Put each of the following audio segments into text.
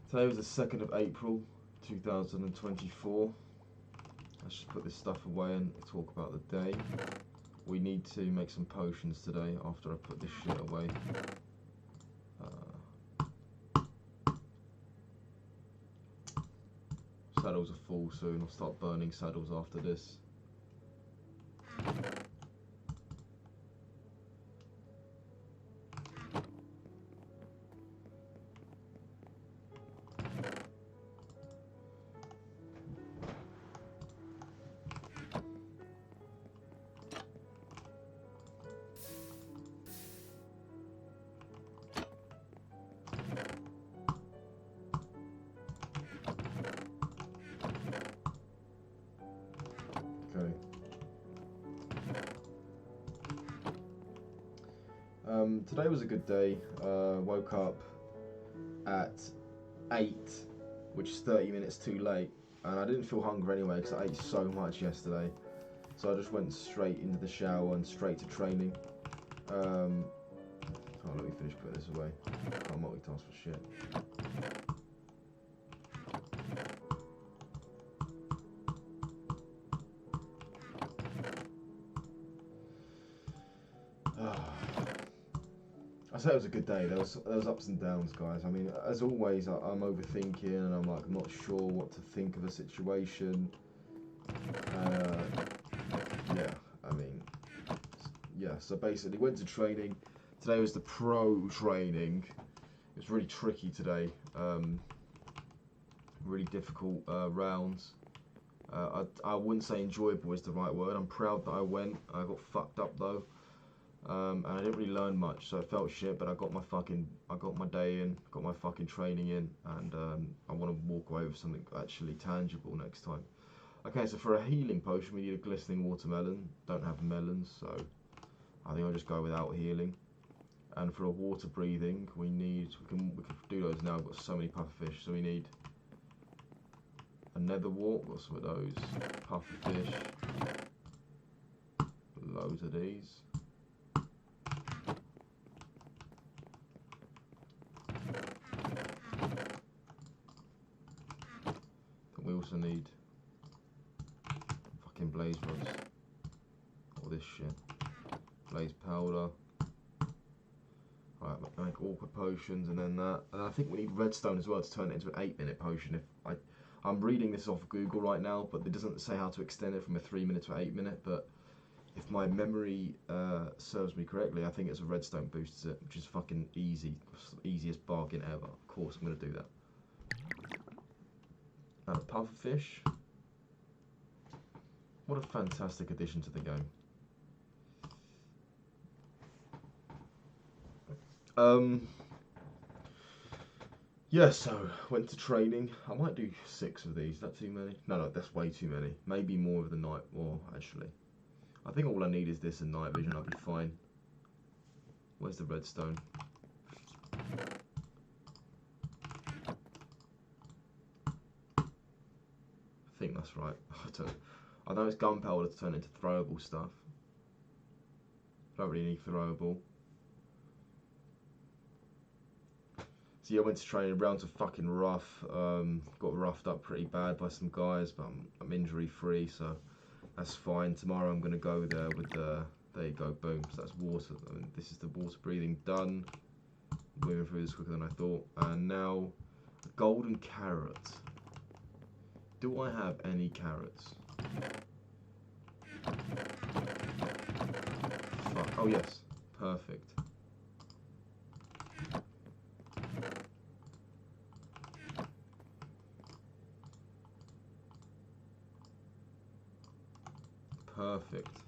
Today was the 2nd of April 2024. Let's just put this stuff away and talk about the day. We need to make some potions today after I put this shit away. Saddles are full soon. I'll start burning saddles after this. Okay. Today was a good day. Woke up at 8, which is 30 minutes too late, and I didn't feel hungry anyway because I ate so much yesterday. So I just went straight into the shower and straight to training. Oh, let me finish putting this away. Can't multitask for shit. I say it was a good day. There was ups and downs, guys. I mean, as always, I'm overthinking, and I'm not sure what to think of a situation. Yeah, I mean, yeah. So basically, went to training. Today was the pro training. It was really tricky today. Really difficult rounds. I wouldn't say enjoyable is the right word. I'm proud that I went. I got fucked up though. And I didn't really learn much, so it felt shit. But I got my day in, got my fucking training in, and I want to walk away with something actually tangible next time. Okay, so for a healing potion, we need a glistening watermelon. Don't have melons, so I think I'll just go without healing. And for a water breathing, we can do those now. We've got so many pufferfish, so we need a nether wart. Got some of those pufferfish. Loads of these. We also need fucking blaze rods. All this shit. Blaze powder. Right, make awkward potions and then that. And I think we need redstone as well to turn it into an 8-minute potion. I'm reading this off Google right now, but it doesn't say how to extend it from a 3-minute to 8-minute. But if my memory serves me correctly, I think it's a redstone boosts it, which is fucking easy. Easiest bargain ever. Of course, I'm going to do that. Pufferfish. What a fantastic addition to the game. Yeah, so went to training. I might do 6 of these. Is that too many? No, that's way too many. Maybe more of the night. Well, actually, I think all I need is this and night vision. I'll be fine. Where's the redstone? I think that's right. I know it's gunpowder to turn into throwable stuff. Don't really need throwable. So yeah, I went to training. Rounds are fucking rough. Got roughed up pretty bad by some guys, but I'm injury free, so that's fine. Tomorrow I'm gonna go there with the. There you go, boom. So that's water. I mean, this is the water breathing done. Moving through this quicker than I thought. And now, a golden carrot. Do I have any carrots? Fuck. Oh yes, perfect. Perfect.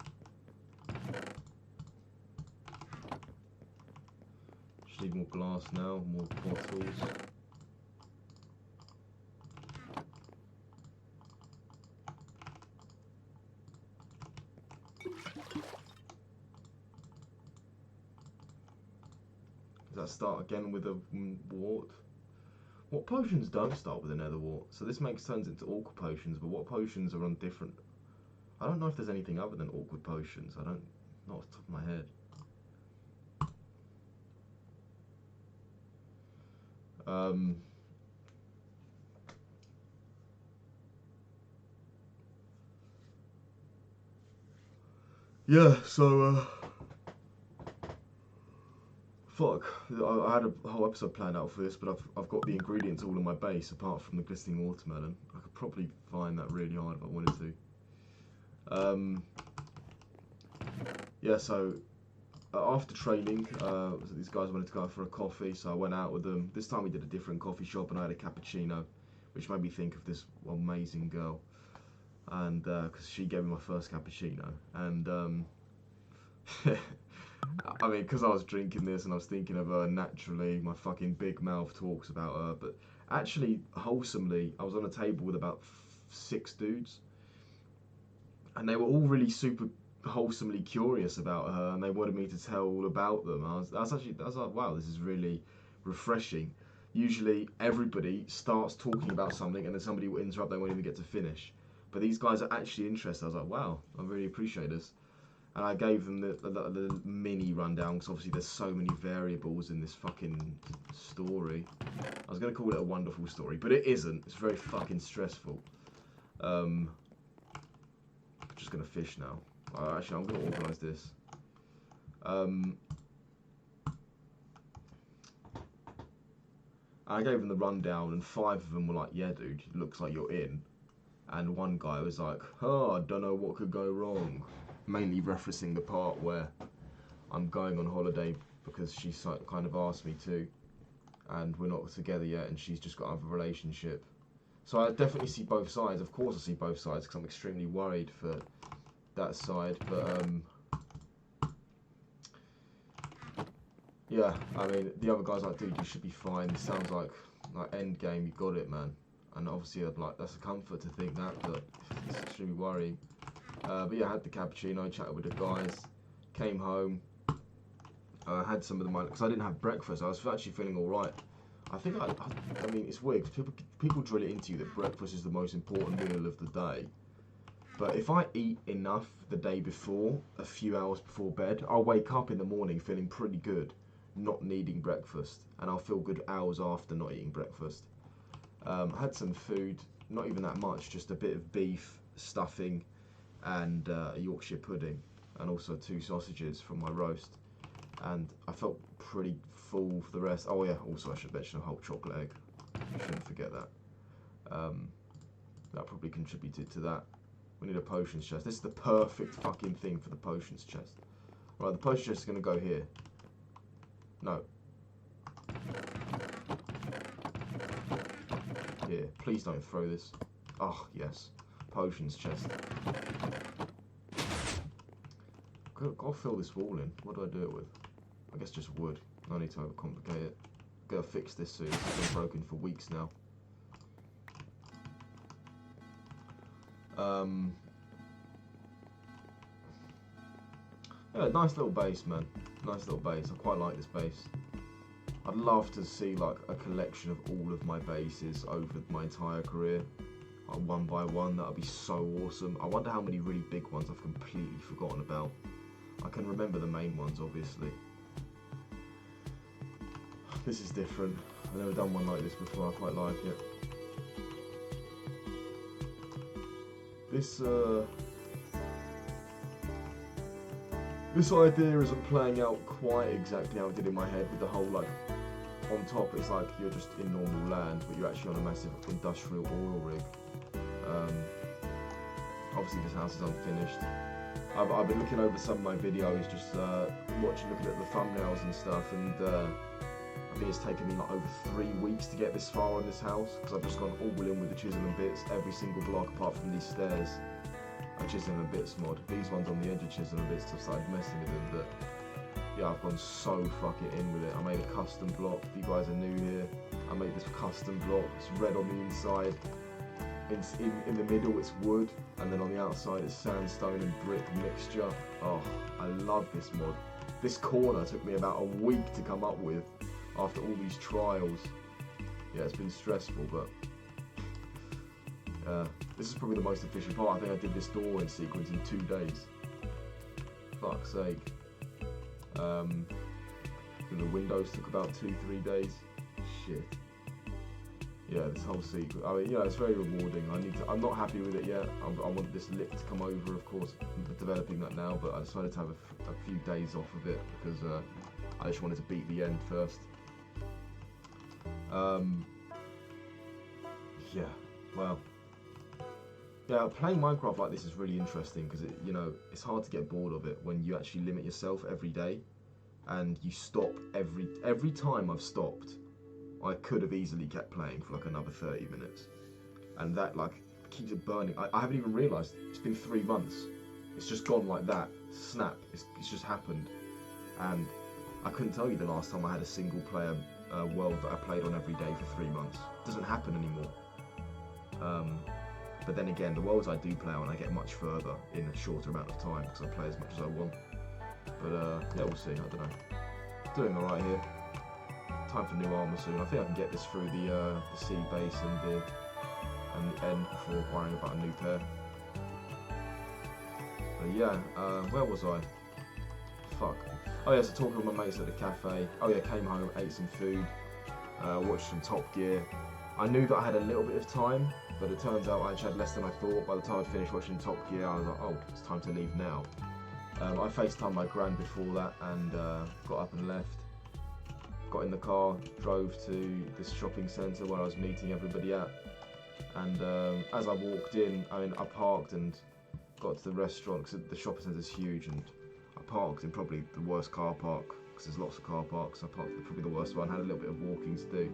Just need more glass now, more bottles. Does that start again with a wart? What potions don't start with a nether wart? So this turns into awkward potions, but what potions are on different? I don't know if there's anything other than awkward potions. I don't, not off the top of my head. Yeah, so fuck. I had a whole episode planned out for this, but I've got the ingredients all in my base apart from the glistening watermelon. I could probably find that really hard if I wanted to. Yeah, so after training, these guys wanted to go for a coffee, so I went out with them. This time we did a different coffee shop, and I had a cappuccino, which made me think of this amazing girl, and because she gave me my first cappuccino, and I mean, because I was drinking this and I was thinking of her naturally, my fucking big mouth talks about her, but actually, wholesomely, I was on a table with about 6 dudes, and they were all really super wholesomely curious about her, and they wanted me to tell all about them. I was like, wow, this is really refreshing. Usually, everybody starts talking about something, and then somebody will interrupt. They won't even get to finish. But these guys are actually interested. I was like, wow, I really appreciate this. And I gave them the mini rundown, because obviously there's so many variables in this fucking story. I was going to call it a wonderful story, but it isn't. It's very fucking stressful. Just going to fish now. Actually, I'm going to organise this. I gave them the rundown, and 5 of them were like, yeah, dude, it looks like you're in. And one guy was like, oh, I don't know what could go wrong. Mainly referencing the part where I'm going on holiday because she kind of asked me to, and we're not together yet, and she's just got another relationship. So I definitely see both sides. Of course I see both sides, because I'm extremely worried for that side, but yeah, I mean, the other guy's like, dude, you should be fine. It sounds like end game, you got it, man. And obviously, that's a comfort to think that, but it's extremely worrying. But yeah, I had the cappuccino, chatted with the guys, came home, had some of the because I didn't have breakfast. I was actually feeling all right. I think I mean, it's weird because people drill it into you that breakfast is the most important meal of the day. But if I eat enough the day before, a few hours before bed, I'll wake up in the morning feeling pretty good, not needing breakfast, and I'll feel good hours after not eating breakfast. Had some food, not even that much, just a bit of beef, stuffing, and a Yorkshire pudding, and also 2 sausages from my roast. And I felt pretty full for the rest. Oh yeah, also I should mention a whole chocolate egg. I shouldn't forget that. That probably contributed to that. We need a potions chest. This is the perfect fucking thing for the potions chest. Right, the potions chest is going to go here. No. Here, please don't throw this. Oh, yes. Potions chest. Gotta fill this wall in. What do I do it with? I guess just wood. No need to overcomplicate it. Gotta fix this soon. It's been broken for weeks now. Yeah, nice little base, man. Nice little base. I quite like this base. I'd love to see like a collection of all of my bases over my entire career, like one by one. That would be so awesome. I wonder how many really big ones I've completely forgotten about. I can remember the main ones, obviously. This is different. I've never done one like this before. I quite like it. This idea isn't playing out quite exactly how I did in my head with the whole like on top it's like you're just in normal land but you're actually on a massive industrial oil rig. Obviously this house is unfinished. I've been looking over some of my videos, just looking at the thumbnails and stuff, and I think it's taken me like over 3 weeks to get this far on this house, because I've just gone all in with the chisel and bits, every single block apart from these stairs. I chisel and bits mod. These ones on the edge of chisel and bits, I've started messing with them, but yeah, I've gone so fucking in with it. I made a custom block. If you guys are new here, I made this custom block. It's red on the inside. In the middle it's wood, and then on the outside it's sandstone and brick mixture. Oh, I love this mod. This corner took me about a week to come up with after all these trials. Yeah, it's been stressful, but this is probably the most efficient part. I think I did this door in sequence in 2 days. Fuck's sake. The windows took about 2-3 days. Shit. yeah, this whole secret. I mean, it's very rewarding. I'm not happy with it yet. I want this lick to come over, of course. I'm developing that now, but I decided to have a few days off of it because I just wanted to beat the end first. Yeah, well, yeah, playing Minecraft like this is really interesting because it's hard to get bored of it when you actually limit yourself every day, and you stop every time I've stopped. I could have easily kept playing for like another 30 minutes, and that like keeps it burning. I haven't even realised it's been 3 months. It's just gone like that. Snap. It's just happened, and I couldn't tell you the last time I had a single player world that I played on every day for 3 months. It doesn't happen anymore. But then again, the worlds I do play on, I get much further in a shorter amount of time because I play as much as I want. But yeah, we'll see. I don't know. Doing all right here. Time for new armor soon. I think I can get this through the sea base and the end before worrying about a new pair. But yeah, where was I? Fuck. Oh yeah, so talking with my mates at the cafe. Oh yeah, came home, ate some food, watched some Top Gear. I knew that I had a little bit of time, but it turns out I actually had less than I thought. By the time I'd finished watching Top Gear, I was like, oh, it's time to leave now. I FaceTimed my gran before that and got up and left. Got in the car, drove to this shopping centre where I was meeting everybody at. And as I walked in, I parked and got to the restaurant because the shopping centre is huge, and I parked in probably the worst car park because there's lots of car parks. I parked in probably the worst one, had a little bit of walking to do.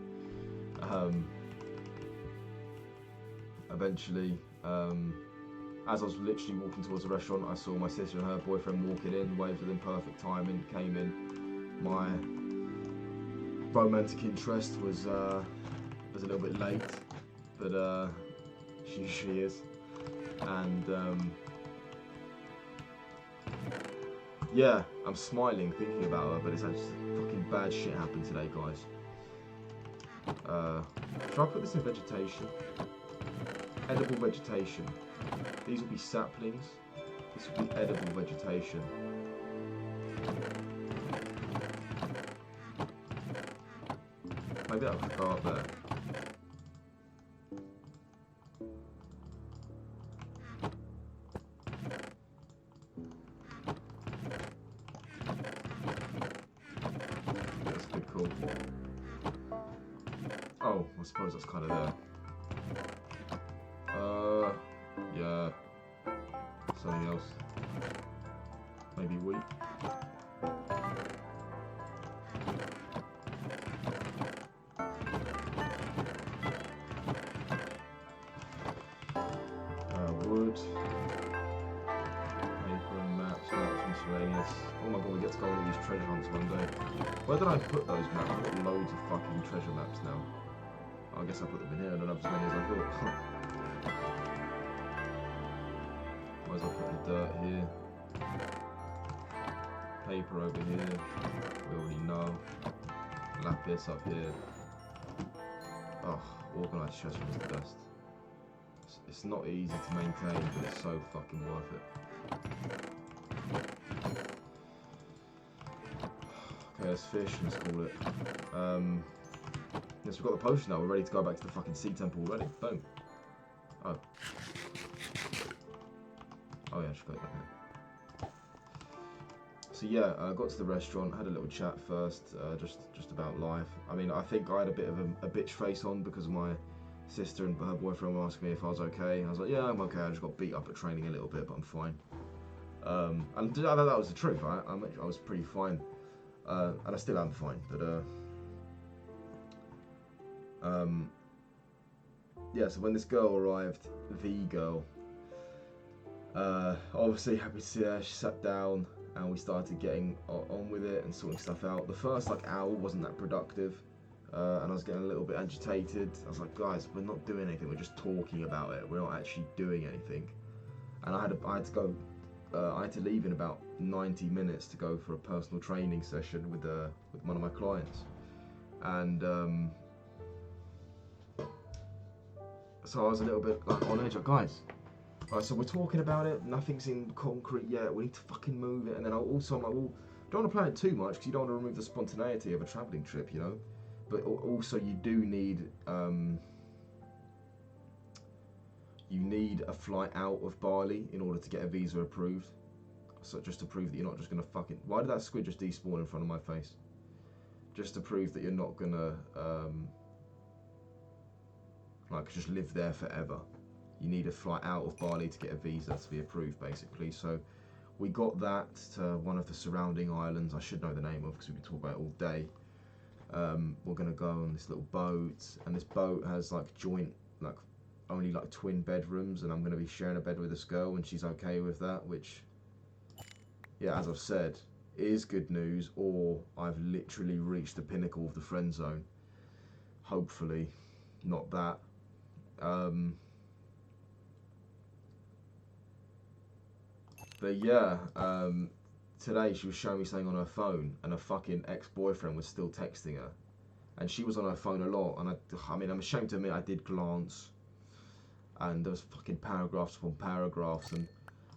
Eventually, as I was literally walking towards the restaurant, I saw my sister and her boyfriend walking in, waved within perfect timing, came in. My romantic interest was a little bit late, but she usually is. And yeah, I'm smiling thinking about her, but it's actually fucking bad shit happened today, guys. Should I put this in vegetation? Edible vegetation. These will be saplings. This will be edible vegetation. Maybe I could go up there. That's a good call. Oh, I suppose that's kind of there. Yeah. Something else. Maybe wheat. Wood. Paper and maps, miscellaneous. Oh my god, we get to go on all these treasure hunts one day. Where did I put those maps? I've got loads of fucking treasure maps now. Oh, I guess I put them in here. I don't have as many as I thought. Might as well put the dirt here. Paper over here. We already know. Lapis up here. Oh, organised treasure is the best. It's not easy to maintain, but it's so fucking worth it. Okay, let's fish, let's call it. Yes, we've got the potion now, we're ready to go back to the fucking sea temple already. Boom. Oh. Oh yeah, I should go back there. So yeah, I got to the restaurant, had a little chat first, just about life. I mean, I think I had a bit of a bitch face on because of my sister and her boyfriend were asking me if I was okay. I was like, yeah, I'm okay. I just got beat up at training a little bit, but I'm fine. And that was the truth. I was pretty fine, and I still am fine. But yeah. So when this girl arrived, the girl, obviously happy to see her. She sat down and we started getting on with it and sorting stuff out. The first hour wasn't that productive. And I was getting a little bit agitated. I was like, guys, we're not doing anything. We're just talking about it. We're not actually doing anything. And I had to go. I had to leave in about 90 minutes to go for a personal training session with one of my clients. And so I was a little bit like on edge. Like, guys, so we're talking about it. Nothing's in concrete yet. We need to fucking move it. And then I'm like, well, don't want to plan it too much because you don't want to remove the spontaneity of a travelling trip, you know. But also you do need you need a flight out of Bali in order to get a visa approved. So just to prove that you're not just gonna fucking. Why did that squid just despawn in front of my face? Just to prove that you're not gonna like just live there forever. You need a flight out of Bali to get a visa to be approved, basically. So we got that to one of the surrounding islands. I should know the name of because we could talk about it all day. We're gonna go on this little boat, and this boat has like only like twin bedrooms, and I'm gonna be sharing a bed with this girl, and she's okay with that. Which, yeah, as I've said, is good news, or I've literally reached the pinnacle of the friend zone. Hopefully, not that. But yeah, today she was showing me something on her phone, and her fucking ex-boyfriend was still texting her, and she was on her phone a lot. And I mean, I'm ashamed to admit I did glance, and there was fucking paragraphs upon paragraphs, and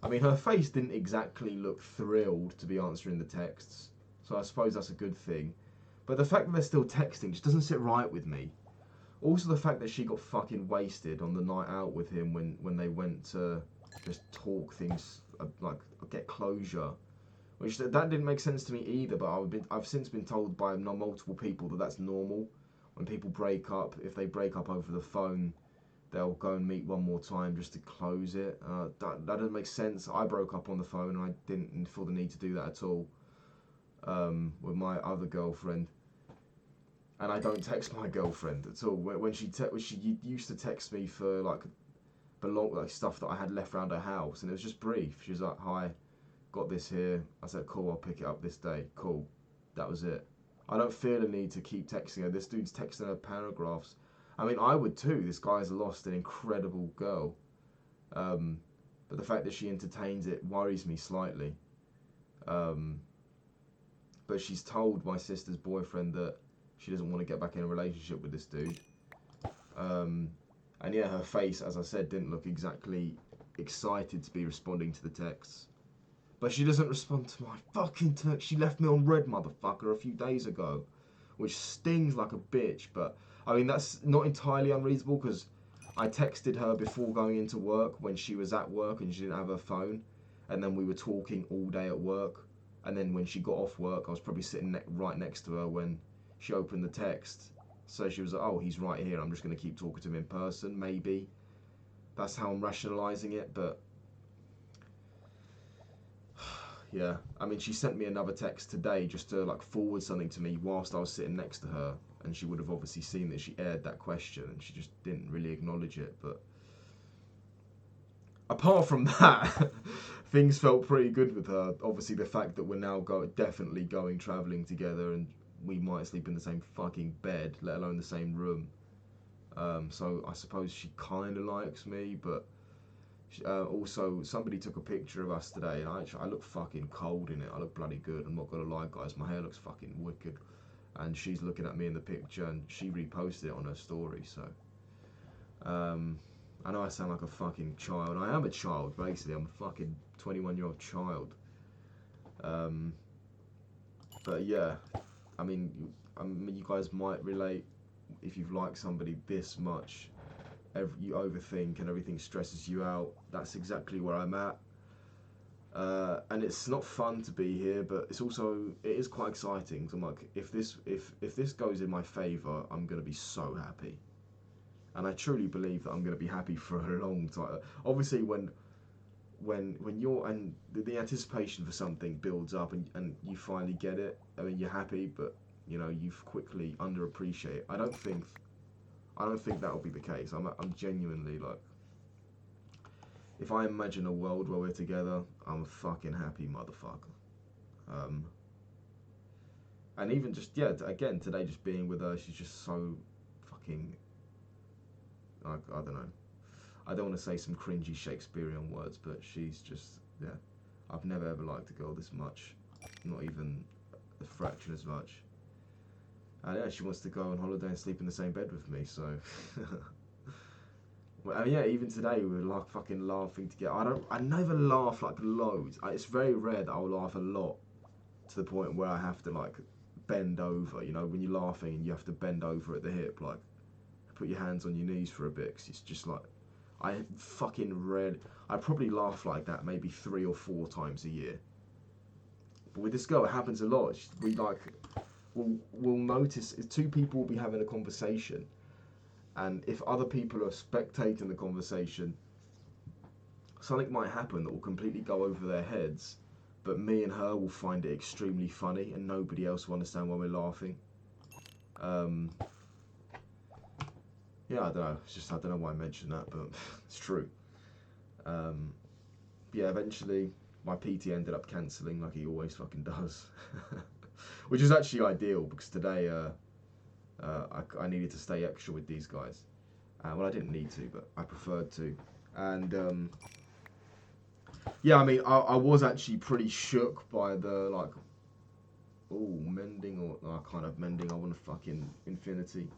I mean, her face didn't exactly look thrilled to be answering the texts, so I suppose that's a good thing. But the fact that they're still texting just doesn't sit right with me. Also, the fact that she got fucking wasted on the night out with him when they went to just talk things, like get closure, which that didn't make sense to me either. But I've since been told by multiple people that that's normal. When people break up, if they break up over the phone, they'll go and meet one more time just to close it. That doesn't make sense. I broke up on the phone, and I didn't feel the need to do that at all with my other girlfriend. And I don't text my girlfriend at all. When she used to text me for like stuff that I had left around her house, and it was just brief. She was like, "Hi, got this here." I said, "Cool, I'll pick it up this day." Cool, that was it. I don't feel the need to keep texting her. This dude's texting her paragraphs. I mean, I would too. This guy's lost an incredible girl, but the fact that she entertains it worries me slightly. But she's told my sister's boyfriend that she doesn't want to get back in a relationship with this dude. And yeah, her face, as I said, didn't look exactly excited to be responding to the texts. But she doesn't respond to my fucking text. She left me on red, motherfucker, a few days ago, which stings like a bitch. But I mean, that's not entirely unreasonable, because I texted her before going into work when she was at work and she didn't have her phone, and then we were talking all day at work. And then when she got off work, I was probably sitting right next to her when she opened the text. So she was like, "Oh, he's right here. I'm just going to keep talking to him in person." Maybe that's how I'm rationalizing it. But yeah, I mean, she sent me another text today just to like forward something to me whilst I was sitting next to her, and she would have obviously seen that she aired that question, and she just didn't really acknowledge it. But apart from that, things felt pretty good with her. Obviously, the fact that we're now definitely going travelling together, and we might sleep in the same fucking bed, let alone the same room. So I suppose she kind of likes me, but also somebody took a picture of us today, and I look fucking cold in it. I look bloody good. I'm not gonna lie, guys. My hair looks fucking wicked, and she's looking at me in the picture, and she reposted it on her story. So I know I sound like a fucking child. I am a child, basically. I'm a fucking 21-year-old child. But yeah. I mean, you guys might relate if you've liked somebody this much. You overthink and everything stresses you out. That's exactly where I'm at. And it's not fun to be here, but it is quite exciting. So I'm like, if this goes in my favour, I'm gonna be so happy. And I truly believe that I'm gonna be happy for a long time. Obviously, when you're and the anticipation for something builds up, and you finally get it, I mean, you're happy, but you know, you've quickly underappreciate it. I don't think that'll be the case. I'm genuinely like, if I imagine a world where we're together, I'm a fucking happy motherfucker. And even just, yeah, again today, just being with her, she's just so fucking, I don't know. I don't want to say some cringy Shakespearean words, but she's just, yeah. I've never ever liked a girl this much, not even a fraction as much. And yeah, she wants to go on holiday and sleep in the same bed with me, so. Well, I mean, yeah, even today we were like fucking laughing together. I never laugh like loads. It's very rare that I'll laugh a lot to the point where I have to like bend over. You know, when you're laughing and you have to bend over at the hip, like put your hands on your knees for a bit, 'cause it's just like, I fucking read. I probably laugh like that maybe 3 or 4 times a year. But with this girl, it happens a lot. We like, we'll notice two people will be having a conversation, and if other people are spectating the conversation, something might happen that will completely go over their heads. But me and her will find it extremely funny, and nobody else will understand why we're laughing. Yeah, I don't know. It's just I don't know why I mentioned that, but it's true. Yeah, eventually my PT ended up cancelling like he always fucking does, which is actually ideal because today I needed to stay extra with these guys. Well, I didn't need to, but I preferred to. And yeah, I mean, I was actually pretty shook by the like, mending or kind of mending. I want a fucking infinity.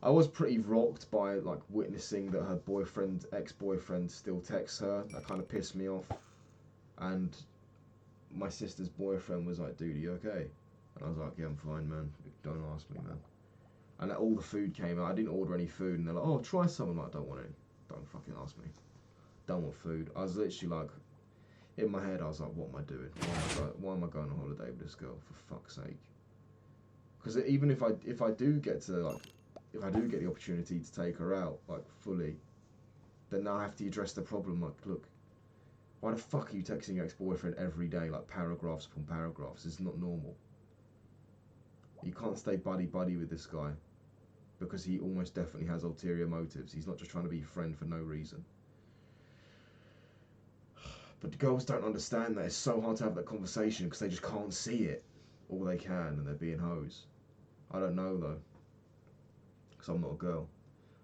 I was pretty rocked by like witnessing that her boyfriend, ex-boyfriend, still texts her. That kind of pissed me off. And my sister's boyfriend was like, "Dude, are you okay?" And I was like, "Yeah, I'm fine, man. Don't ask me, man." And all the food came out. I didn't order any food, and they're like, "Oh, try some." I'm like, "Don't want any. Don't fucking ask me. Don't want food." I was literally like, in my head, I was like, "What am I doing? Why am I going on holiday with this girl? For fuck's sake." Because even if I do get to like, if I do get the opportunity to take her out like fully, then now I have to address the problem. Like, look, why the fuck are you texting your ex-boyfriend every day, like paragraphs upon paragraphs? It's not normal. You can't stay buddy-buddy with this guy because he almost definitely has ulterior motives. He's not just trying to be your friend for no reason. But girls don't understand that. It's so hard to have that conversation because they just can't see it. All they can, and they're being hoes. I don't know though, because I'm not a girl.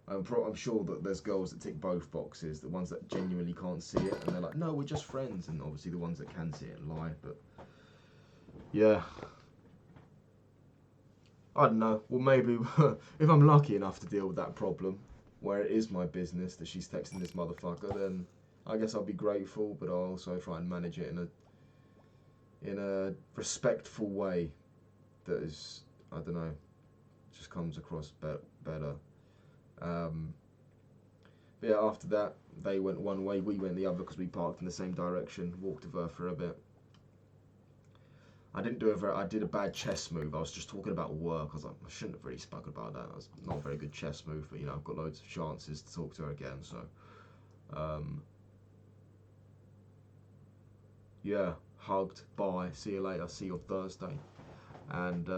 I'm sure that there's girls that tick both boxes. The ones that genuinely can't see it, and they're like, "No, we're just friends," and obviously the ones that can see it and lie. But yeah, I don't know. Well, maybe if I'm lucky enough to deal with that problem, where it is my business that she's texting this motherfucker, then I guess I'll be grateful. But I'll also try and manage it in a respectful way that is, I don't know, just comes across better. But yeah, after that, they went one way, we went the other because we parked in the same direction. Walked with her for a bit. I did a bad chess move. I was just talking about work. I was like, I shouldn't have really spoken about that. That was not a very good chess move, but I've got loads of chances to talk to her again. So, yeah, hugged. Bye. See you later. See you on Thursday. And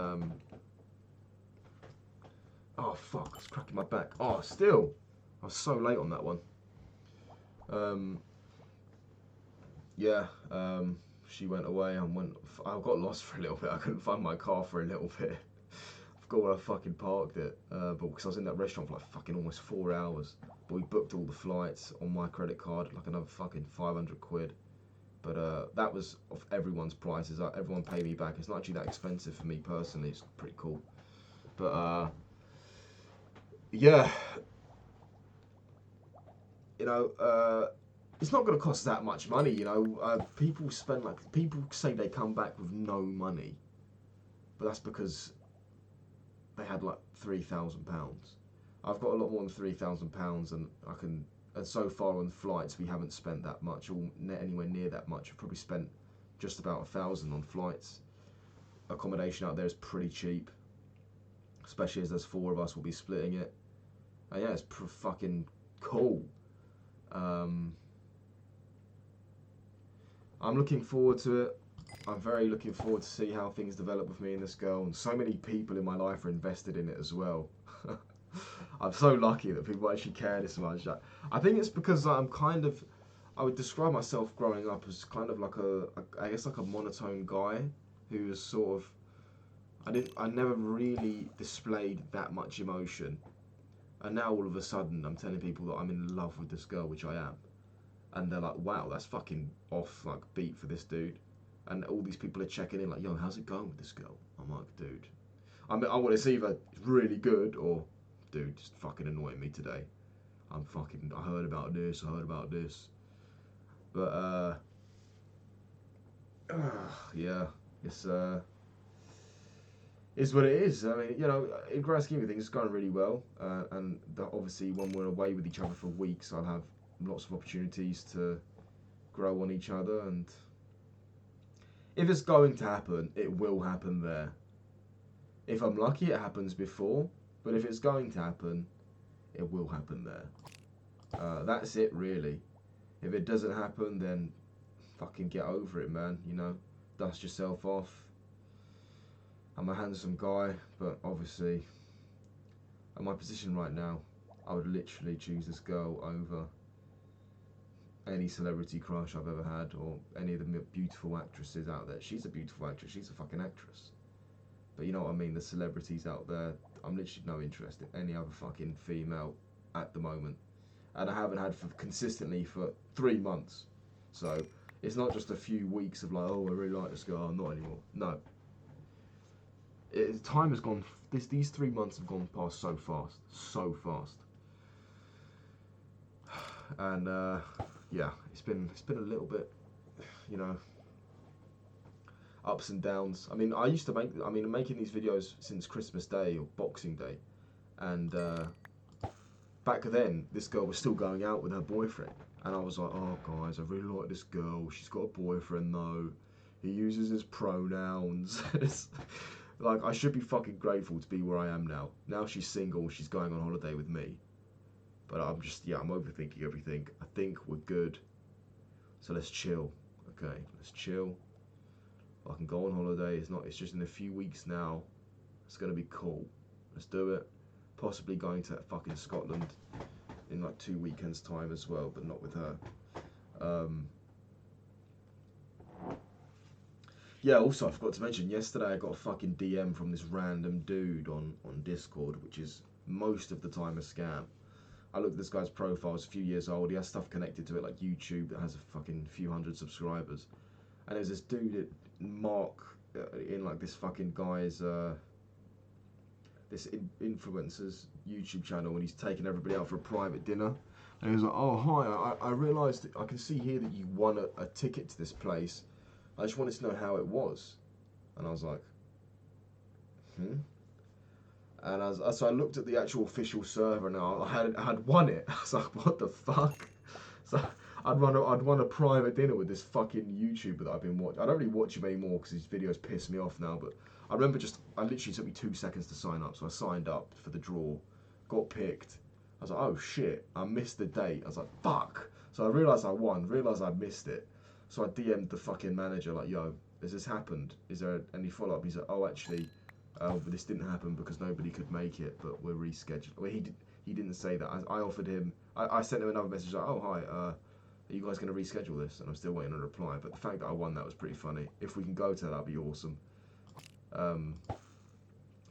oh fuck, I was cracking my back. Oh, still, I was so late on that one. Yeah. She went away and I got lost for a little bit. I couldn't find my car for a little bit. I forgot where I fucking parked it. But because I was in that restaurant for like fucking almost 4 hours. But we booked all the flights on my credit card, like another fucking 500 quid. But that was off everyone's prices. Everyone paid me back. It's not actually that expensive for me personally. It's pretty cool. But yeah, it's not going to cost that much money. People say they come back with no money, but that's because they had like £3,000. I've got a lot more than £3,000, and And so far on flights, we haven't spent that much, or anywhere near that much. We've probably spent just about 1,000 on flights. Accommodation out there is pretty cheap, especially as there's 4 of us. We'll be splitting it. And yeah, it's fucking cool. I'm looking forward to it. I'm very looking forward to see how things develop with me and this girl. And so many people in my life are invested in it as well. I'm so lucky that people actually care this much. I think it's because I would describe myself growing up as kind of like I guess like a monotone guy who was sort of, I never really displayed that much emotion. And now all of a sudden I'm telling people that I'm in love with this girl, which I am. And they're like, wow, that's fucking off like beat for this dude. And all these people are checking in like, yo, how's it going with this girl? I'm like, dude, it's either really good or, dude, just fucking annoying me today. I heard about this. But yeah, is what it is. I mean, you know, in grand scheme of things, it's going really well. And obviously, when we're away with each other for weeks, I'll have lots of opportunities to grow on each other. And if it's going to happen, it will happen there. If I'm lucky, it happens before. But if it's going to happen, it will happen there. That's it, really. If it doesn't happen, then fucking get over it, man. You know, dust yourself off. I'm a handsome guy, but obviously, at my position right now, I would literally choose this girl over any celebrity crush I've ever had, or any of the beautiful actresses out there. She's a beautiful actress. She's a fucking actress. But you know what I mean? The celebrities out there, I'm literally no interest in any other fucking female at the moment. And I haven't had consistently for 3 months. So it's not just a few weeks of like, oh, I really like this girl. Not anymore. No. Time has gone. These 3 months have gone past so fast. And yeah, it's been a little bit, you know, ups and downs. I mean, making these videos since Christmas Day or Boxing Day, and back then this girl was still going out with her boyfriend, and I was like, oh guys, I really like this girl. She's got a boyfriend though. He uses his pronouns. Like, I should be fucking grateful to be where I am now. Now she's single, she's going on holiday with me. But I'm overthinking everything. I think we're good. So let's chill. Okay, let's chill. I can go on holiday. It's just in a few weeks now. It's gonna be cool. Let's do it. Possibly going to fucking Scotland in like 2 weekends time as well, but not with her. Yeah, also, I forgot to mention, yesterday I got a fucking DM from this random dude on Discord, which is most of the time a scam. I looked at this guy's profile, it's a few years old, he has stuff connected to it like YouTube that has a fucking few hundred subscribers. And there's this dude, Mark, in like this fucking guy's, this influencer's YouTube channel, and he's taking everybody out for a private dinner. And he was like, oh, hi, I realised, I can see here that you won a ticket to this place. I just wanted to know how it was. And I was like, And so I looked at the actual official server, and I had won it. I was like, what the fuck? So I'd won a private dinner with this fucking YouTuber that I've been watching. I don't really watch him anymore because his videos piss me off now, but I remember I literally took me 2 seconds to sign up. So I signed up for the draw, got picked. I was like, oh shit, I missed the date. I was like, fuck. So I realised I won, realised I'd missed it. So I DM'd the fucking manager like, yo, has this happened? Is there any follow-up? He's like, oh, actually, this didn't happen because nobody could make it, but we're rescheduled. Well, he didn't say that. I offered him, I sent him another message like, oh, hi, are you guys going to reschedule this? And I'm still waiting on a reply. But the fact that I won that was pretty funny. If we can go to that, that'd be awesome.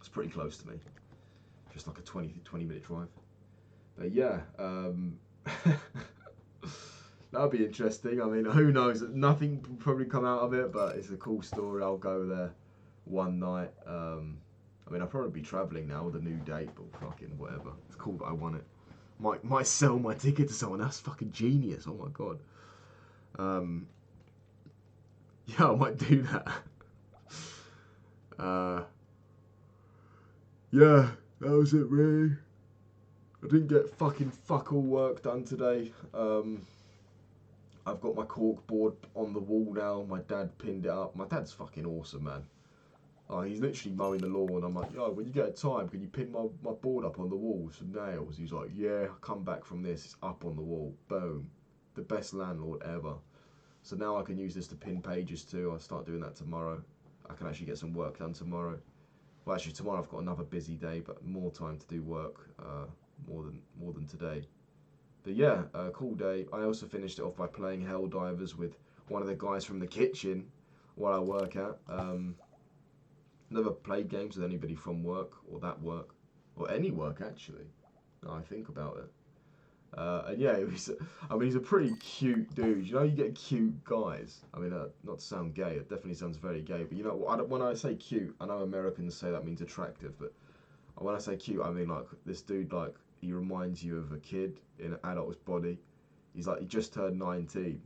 It's pretty close to me. Just like a 20-minute drive. But yeah, that'll be interesting. I mean, who knows? Nothing will probably come out of it, but it's a cool story. I'll go there one night. I mean, I'll probably be travelling now with a new date, but fucking whatever. It's cool that I won it. Might sell my ticket to someone. That's fucking genius. Oh my god. Yeah, I might do that. Yeah, that was it really. I didn't get fucking fuck all work done today. I've got my cork board on the wall now. My dad pinned it up. My dad's fucking awesome, man. He's literally mowing the lawn. I'm like, yo, when you get time, can you pin my board up on the wall with some nails? He's like, yeah, I'll come back from this. It's up on the wall. Boom. The best landlord ever. So now I can use this to pin pages too. I'll start doing that tomorrow. I can actually get some work done tomorrow. Well, actually, tomorrow I've got another busy day, but more time to do work, more than today. But yeah, cool day. I also finished it off by playing Helldivers with one of the guys from the kitchen where I work at. Never played games with anybody from work or that work or any work actually. Now I think about it. And yeah, he's a pretty cute dude. You know, you get cute guys. I mean, not to sound gay, it definitely sounds very gay. But you know, when I say cute, I know Americans say that means attractive, but when I say cute, I mean like this dude, like he reminds you of a kid in an adult's body. He's like, he just turned 19,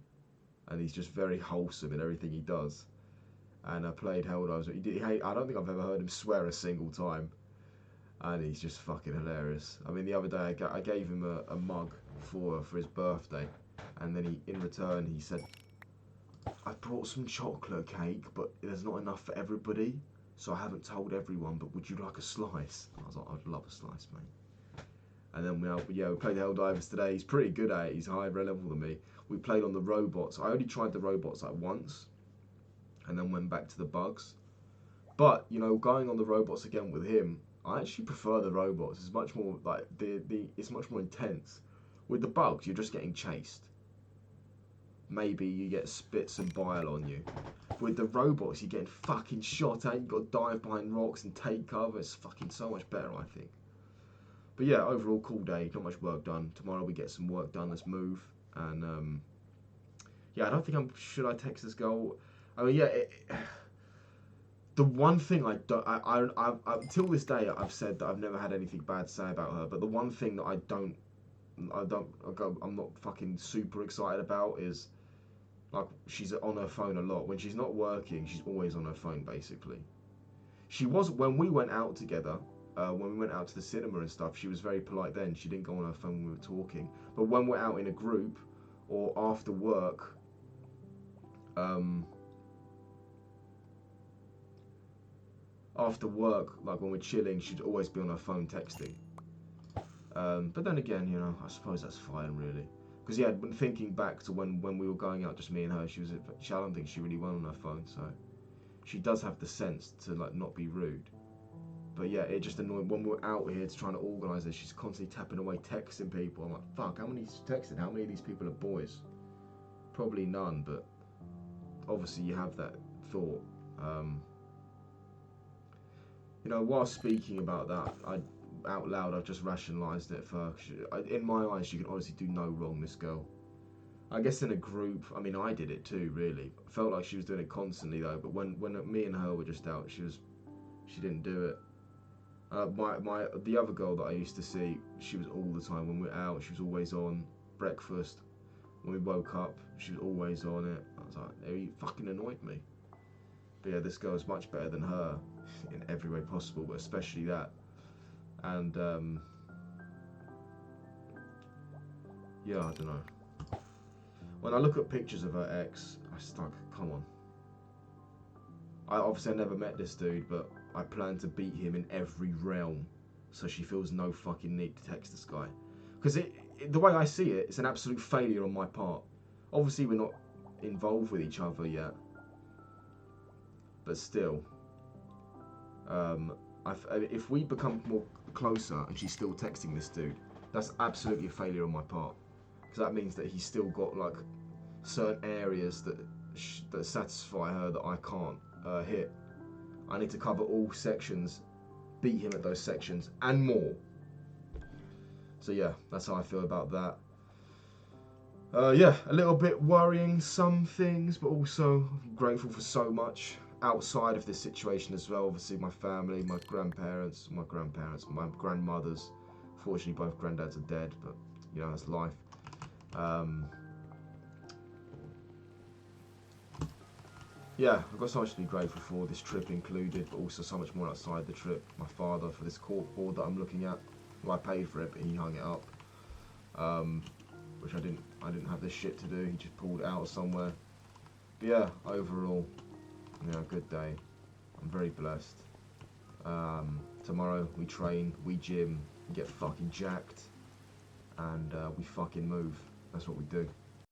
and he's just very wholesome in everything he does. and I played Helldivers. I don't think I've ever heard him swear a single time, and he's just fucking hilarious. I mean, the other day I gave him a mug for his birthday, and then in return he said, "I brought some chocolate cake, but there's not enough for everybody, so I haven't told everyone, but would you like a slice?" I was like, "I'd love a slice, mate." And then we played Helldivers today. He's pretty good at it. He's higher level than me. We played on the robots. I only tried the robots like once, and then went back to the bugs. But going on the robots again with him, I actually prefer the robots. It's much more like it's much more intense. With the bugs, you're just getting chased. Maybe you get spits and bile on you. With the robots, you're getting fucking shot at. You've got to dive behind rocks and take cover. It's fucking so much better, I think. But yeah, overall, cool day. Not much work done. Tomorrow we get some work done. Let's move. And yeah, I don't think should I text this girl? I mean, yeah. The one thing I don't, till this day, I've said that I've never had anything bad to say about her. But the one thing that I'm not fucking super excited about is, like, she's on her phone a lot. When she's not working, she's always on her phone, basically. She was, when we went out together, when we went out to the cinema and stuff, she was very polite then. She didn't go on her phone when we were talking. But when we're out in a group, or after work, like when we're chilling, she'd always be on her phone texting. But then again, I suppose that's fine, really. Because yeah, thinking back to when we were going out, just me and her, I don't think she really went on her phone, so she does have the sense to like not be rude. But yeah, it just annoyed when we're out here trying to organise this. She's constantly tapping away, texting people. I'm like, fuck, how many texting? How many of these people are boys? Probably none, but obviously you have that thought. While speaking about that, out loud, I've just rationalised it for. In my eyes, she can honestly do no wrong. This girl. I guess in a group, I mean, I did it too. Really, I felt like she was doing it constantly though. But when me and her were just out, she didn't do it. The other girl that I used to see, she was all the time when we were out. She was always on breakfast. When we woke up, she was always on it. I was like, it fucking annoyed me. But yeah, this girl is much better than her in every way possible, but especially that. And yeah, I don't know. When I look at pictures of her ex, I just like, come on. I never met this dude, but I plan to beat him in every realm, so she feels no fucking need to text this guy. Because the way I see it, it's an absolute failure on my part. Obviously, we're not involved with each other yet, but still, if we become more closer and she's still texting this dude, that's absolutely a failure on my part. Because that means that he's still got like certain areas that satisfy her that I can't hit. I need to cover all sections, beat him at those sections, and more. So yeah, that's how I feel about that. Yeah, a little bit worrying some things, but also grateful for so much outside of this situation as well. Obviously my family, my grandparents, my grandmothers. Fortunately both granddads are dead, but that's life. Yeah, I've got so much to be grateful for, this trip included, but also so much more outside the trip. My father for this corkboard that I'm looking at. Well, I paid for it, but he hung it up. Which I didn't have this shit to do. He just pulled it out of somewhere. But yeah, overall, good day. I'm very blessed. Tomorrow we train, we gym, we get fucking jacked, and we fucking move. That's what we do.